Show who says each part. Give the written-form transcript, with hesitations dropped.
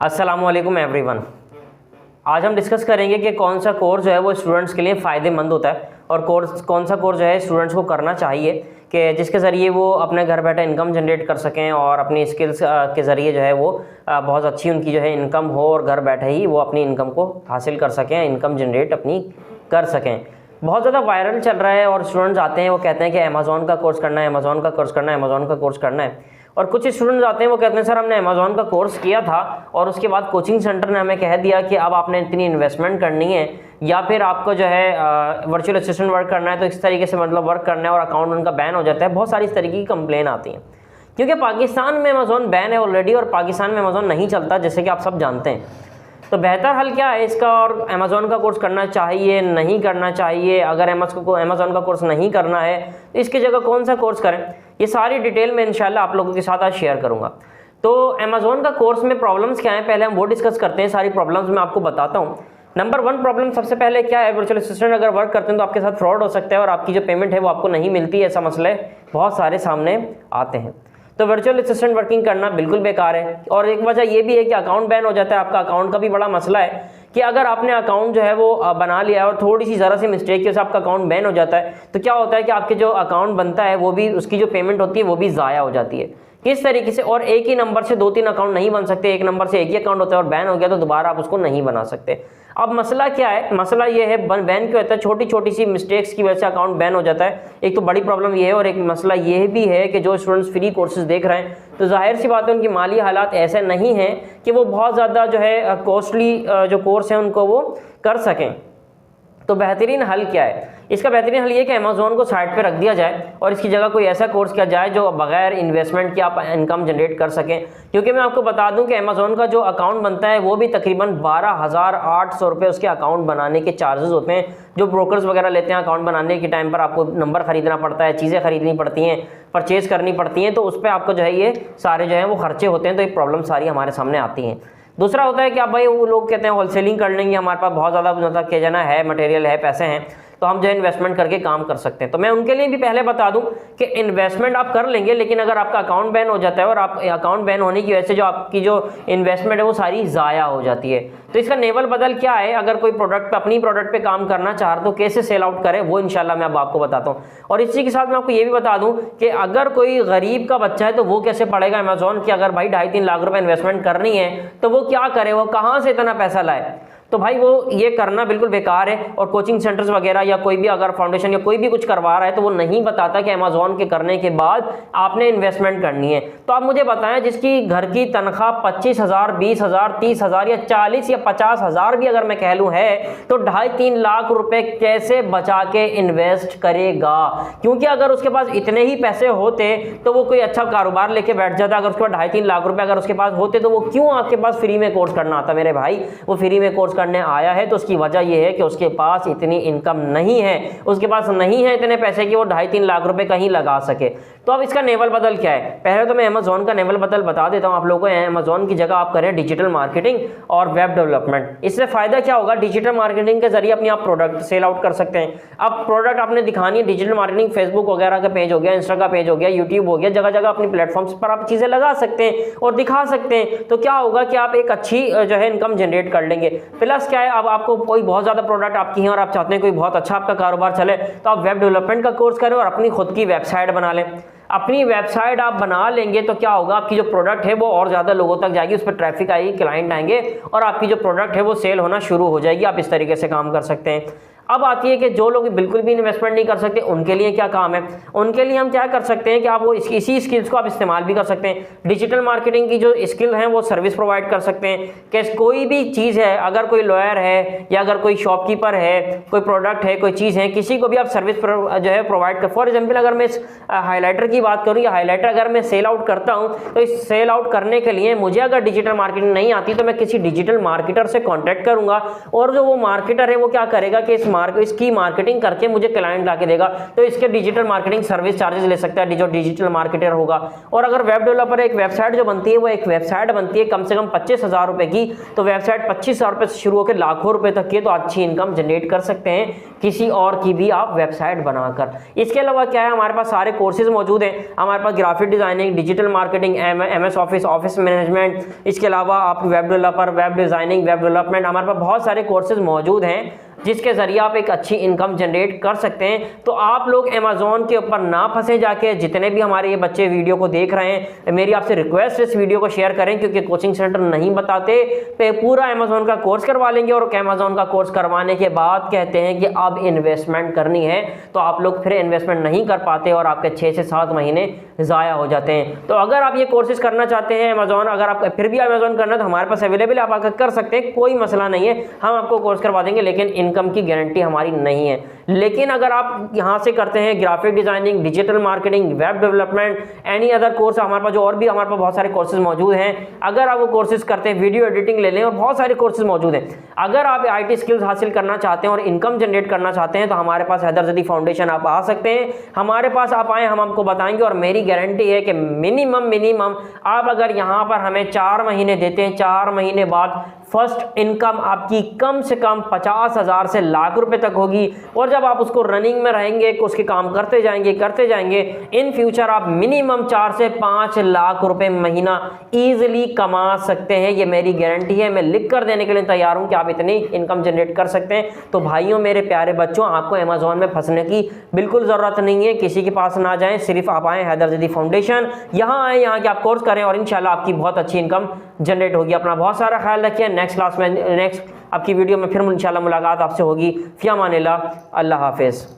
Speaker 1: अस्सलामुअलैकुम एवरीवन। आज हम डिस्कस करेंगे कि कौन सा कोर्स जो है वो स्टूडेंट्स के लिए फ़ायदेमंद होता है और कौन सा कोर्स जो है स्टूडेंट्स को करना चाहिए कि जिसके ज़रिए वो अपने घर बैठे इनकम जनरेट कर सकें और अपनी स्किल्स के ज़रिए जो है वो बहुत अच्छी उनकी जो है इनकम हो और घर बैठे ही वो अपनी इनकम को हासिल कर सकें, इनकम जनरेट अपनी कर सकें। बहुत ज़्यादा वायरल चल रहा है और स्टूडेंट्स आते हैं, वो कहते हैं कि अमेज़ॉन का कोर्स करना है, अमेज़ॉन का कोर्स करना है, अमेज़ॉन का कोर्स करना है। और कुछ स्टूडेंट्स आते हैं वो कहते हैं सर हमने अमेज़ॉन का कोर्स किया था और उसके बाद कोचिंग सेंटर ने हमें कह दिया कि अब आपने इतनी इन्वेस्टमेंट करनी है या फिर आपको जो है वर्चुअल असिस्टेंट वर्क करना है, तो इस तरीके से मतलब वर्क करना है और अकाउंट उनका बैन हो जाता है। बहुत सारी इस तरीके की कंप्लेन आती हैं क्योंकि पाकिस्तान में अमेज़ॉन बैन है ऑलरेडी और पाकिस्तान में अमेज़ॉन नहीं चलता, जैसे कि आप सब जानते हैं। तो बेहतर हल क्या है इसका, और अमेज़ॉन का कोर्स करना चाहिए नहीं करना चाहिए, अगर अमेज़ॉन का कोर्स नहीं करना है तो इसकी जगह कौन सा कोर्स करें, ये सारी डिटेल में इंशाल्लाह आप लोगों के साथ आज शेयर करूंगा। तो अमेज़ॉन का कोर्स में प्रॉब्लम्स क्या हैं, पहले हम वो डिस्कस करते हैं। सारी प्रॉब्लम्स मैं आपको बताता हूँ। नंबर 1 प्रॉब्लम सबसे पहले क्या है, वर्चुअल असिस्टेंट अगर वर्क करते हैं तो आपके साथ फ्रॉड हो सकता है और आपकी जो पेमेंट है वो आपको नहीं मिलती है। ऐसा मसले बहुत सारे सामने आते हैं। तो वर्चुअल असिस्टेंट वर्किंग करना बिल्कुल बेकार है। और एक वजह ये भी है कि अकाउंट बैन हो जाता है। आपका अकाउंट का भी बड़ा मसला है कि अगर आपने अकाउंट जो है वो बना लिया है और थोड़ी सी ज़रा सी मिस्टेक की वजह से आपका अकाउंट बैन हो जाता है, तो क्या होता है कि आपके जो अकाउंट बनता है वो भी, उसकी जो पेमेंट होती है वो भी ज़ाया हो जाती है। किस तरीके से, और एक ही नंबर से 2-3 अकाउंट नहीं बन सकते, एक नंबर से एक ही अकाउंट होता है और बैन हो गया तो दोबारा आप उसको नहीं बना सकते। अब मसला क्या है, मसला ये है बैन क्यों होता है, छोटी छोटी सी मिस्टेक्स की वजह से अकाउंट बैन हो जाता है। एक तो बड़ी प्रॉब्लम ये है और एक मसला ये भी है कि जो स्टूडेंट्स फ्री कोर्सेज देख रहे हैं तो जाहिर सी बात है उनकी माली हालात ऐसे नहीं हैं कि वो बहुत ज़्यादा जो है कॉस्टली जो कोर्स है उनको वो कर सकें। तो बेहतरीन हल क्या है, इसका बेहतरीन हल ये कि अमेज़ॉन को साइड पे रख दिया जाए और इसकी जगह कोई ऐसा कोर्स किया जाए जो बगैर इन्वेस्टमेंट के आप इनकम जनरेट कर सकें। क्योंकि मैं आपको बता दूं कि अमेज़ॉन का जो अकाउंट बनता है वो भी तकरीबन 12,800 रुपये उसके अकाउंट बनाने के चार्जेस होते हैं, जो ब्रोकर्स वगैरह लेते हैं। अकाउंट बनाने के टाइम पर आपको नंबर ख़रीदना पड़ता है, चीज़ें खरीदनी पड़ती हैं, परचेज़ करनी पड़ती हैं, तो उस पर आपको जो है ये सारे जो है वो खर्चे होते हैं। तो ये प्रॉब्लम सारी हमारे सामने आती हैं। दूसरा होता है कि आप भाई, वो लोग कहते हैं होलसेलिंग कर लेंगे, हमारे पास बहुत ज़्यादा मतलब क्या जाना है, मटेरियल है, पैसे हैं, तो हम जो है इन्वेस्टमेंट करके काम कर सकते हैं। तो मैं उनके लिए भी पहले बता दूं कि इन्वेस्टमेंट आप कर लेंगे, लेकिन अगर आपका अकाउंट बैन हो जाता है और आप अकाउंट बैन होने की वजह से जो आपकी जो इन्वेस्टमेंट है वो सारी ज़ाया हो जाती है। तो इसका नेवल बदल क्या है, अगर कोई प्रोडक्ट अपनी प्रोडक्ट पे काम करना चाह रहा तो कैसे सेल आउट करे वो इंशाल्लाह मैं अब आपको बताता हूँ। और इसी के साथ मैं आपको ये भी बता दूँ कि अगर कोई गरीब का बच्चा है तो वो कैसे पढ़ेगा अमेज़ॉन की। अगर भाई 2.5-3 लाख रुपए इन्वेस्टमेंट करनी है तो वो क्या करे, वो कहाँ से इतना पैसा लाए। तो भाई वो ये करना बिल्कुल बेकार है। और कोचिंग सेंटर्स वगैरह या कोई भी अगर फाउंडेशन या कोई भी कुछ करवा रहा है तो वो नहीं बताता कि अमेज़ॉन के करने के बाद आपने इन्वेस्टमेंट करनी है। तो आप मुझे बताएं, जिसकी घर की तनख्वाह 25,000, 20,000, 30,000 या 40 या 50,000 भी अगर मैं कह लूँ है, तो 2.5-3 लाख रुपए कैसे बचा के इन्वेस्ट करेगा। क्योंकि अगर उसके पास इतने ही पैसे होते तो वो कोई अच्छा कारोबार लेके बैठ जाता। अगर उसके पास 2.5-3 लाख रुपए अगर उसके पास होते तो वो क्यों आपके पास फ्री में कोर्स करना आता। मेरे भाई, वो फ्री में कोर्स करने आया है तो उसकी वजह यह है कि उसके पास इतनी इनकम नहीं है, उसके पास नहीं है इतने पैसे कि वो 2.5-3 लाख रुपए कहीं लगा सके। तो अब इसका नेवल बदल क्या है, पहले तो मैं अमेज़ॉन का नेवल बदल बता देता हूं आप लोगों को। अमेज़ॉन की जगह आप करें डिजिटल मार्केटिंग और वेब डेवलपमेंट। इससे फायदा क्या होगा, डिजिटल मार्केटिंग के जरिए अपनी आप प्रोडक्ट सेल आउट कर सकते हैं। अब प्रोडक्ट आपने दिखानी है, डिजिटल मार्केटिंग फेसबुक वगैरह का पेज हो गया, इंस्टा का पेज हो गया, यूट्यूब हो गया, जगह जगह अपनी प्लेटफॉर्म्स पर आप चीजें लगा सकते हैं और दिखा सकते हैं। तो क्या होगा कि आप एक अच्छी जो है इनकम जनरेट कर लेंगे। प्लस क्या है, अब आपको कोई बहुत ज़्यादा प्रोडक्ट आपकी हैं और आप चाहते हैं कोई बहुत अच्छा आपका कारोबार चले, तो आप वेब डेवलपमेंट का कोर्स करें और अपनी खुद की वेबसाइट बना लें। अपनी वेबसाइट आप बना लेंगे तो क्या होगा, आपकी जो प्रोडक्ट है वो और ज़्यादा लोगों तक जाएगी, उस पर ट्रैफिक आएगी, क्लाइंट आएंगे और आपकी जो प्रोडक्ट है वो सेल होना शुरू हो जाएगी। आप इस तरीके से काम कर सकते हैं। अब आती है कि जो लोग बिल्कुल भी इन्वेस्टमेंट नहीं कर सकते उनके लिए क्या काम है। उनके लिए हम क्या कर सकते हैं कि आप वो इसी स्किल्स को आप इस्तेमाल भी कर सकते हैं। डिजिटल मार्केटिंग की जो स्किल हैं वो सर्विस प्रोवाइड कर सकते हैं कि कोई भी चीज़ है, अगर कोई लॉयर है या अगर कोई शॉपकीपर है, कोई प्रोडक्ट है, कोई चीज़ है, किसी को भी आप सर्विस जो है प्रोवाइड कर। फॉर एग्जाम्पल अगर मैं हाईलाइटर की बात करूँ, या हाईलाइटर अगर मैं सेल आउट करता हूँ तो इस सेल आउट करने के लिए मुझे अगर डिजिटल मार्केटिंग नहीं आती तो मैं किसी डिजिटल मार्केटर से कॉन्टैक्ट करूँगा और जो वो मार्केटर है वो क्या करेगा कि इस इसकी मार्केटिंग करके मुझे क्लाइंट ला के देगा, तो इसके डिजिटल मार्केटिंग सर्विस चार्जेस ले सकता है जो डिजिटल मार्केटर होगा। और अगर वेब डेवलपर एक वेबसाइट जो बनती है वो एक वेबसाइट बनती है कम से कम 25,000 रुपए की, तो वेबसाइट 25,000 रुपए से शुरू होकर लाखों रुपए तक की, तो अच्छी इनकम जनरेट कर सकते हैं किसी और की भी आप वेबसाइट बनाकर। इसके अलावा क्या है, हमारे पास सारे कोर्सेज मौजूद हैं। हमारे पास graphic designing, digital marketing, MS office, office management, इसके अलावा आप web developer, web designing, web development, हमारे पास बहुत सारे कोर्सेज मौजूद हैं जिसके जरिए आप एक अच्छी इनकम जनरेट कर सकते हैं। तो आप लोग अमेजोन के ऊपर ना फंसे जाके, जितने भी हमारे ये बच्चे वीडियो को देख रहे हैं, मेरी आपसे रिक्वेस्ट है इस वीडियो को शेयर करें, क्योंकि कोचिंग सेंटर नहीं बताते पे पूरा अमेजोन का कोर्स करवा लेंगे और अमेजोन का कोर्स करवाने के बाद कहते हैं कि अब इन्वेस्टमेंट करनी है, तो आप लोग फिर इन्वेस्टमेंट नहीं कर पाते और आपके 6 से 7 महीने ज़ाया हो जाते हैं। तो अगर आप ये कोर्सेज करना चाहते हैं अमेजोन, अगर आप फिर भी अमेजोन करना है तो हमारे पास अवेलेबल है, आप आकर कर सकते हैं, कोई मसला नहीं है, हम आपको कोर्स करवा देंगे, लेकिन इनकम की गारंटी हमारी नहीं है। लेकिन अगर आप यहाँ से करते हैं graphic designing, digital marketing, web development, any other course, हमारे पास जो और भी हमारे पास बहुत सारे कोर्सेज मौजूद हैं, अगर आप वो कोर्सेज करते हैं, वीडियो एडिटिंग ले लें और बहुत सारे कोर्सेज मौजूद हैं। अगर आप IT स्किल्स हासिल करना चाहते हैं और इनकम जनरेट करना चाहते हैं तो हमारे पास हैदर जदी फाउंडेशन आप आ सकते हैं, हमारे पास आप आए, हम आपको बताएंगे। और मेरी गारंटी है कि मिनिमम आप अगर यहाँ पर हमें 4 महीने देते हैं, 4 महीने बाद फर्स्ट इनकम आपकी कम से कम 50,000 से लाख रुपए तक होगी। और जब आप उसको रनिंग में रहेंगे, उसके काम करते जाएंगे, इन फ्यूचर आप मिनिमम 4 से 5 लाख रुपए महीना इजीली कमा सकते हैं। ये मेरी गारंटी है, मैं लिख कर देने के लिए तैयार हूं कि आप इतनी इनकम जनरेट कर सकते हैं। तो भाइयों, मेरे प्यारे बच्चों, आपको अमेजोन में फंसने की बिल्कुल ज़रूरत नहीं है, किसी के पास ना जाएं, सिर्फ आप आएँ हैदर जदी फाउंडेशन, यहाँ आए, यहाँ के आप कोर्स करें और इंशाल्लाह आपकी बहुत अच्छी इनकम जनरेट होगी। अपना बहुत सारा ख्याल रखिए। नेक्स्ट क्लास में, नेक्स्ट आपकी वीडियो में फिर इंशाल्लाह मुलाकात आपसे होगी। फ़ी अमानिल्लाह, अल्लाह हाफिज़।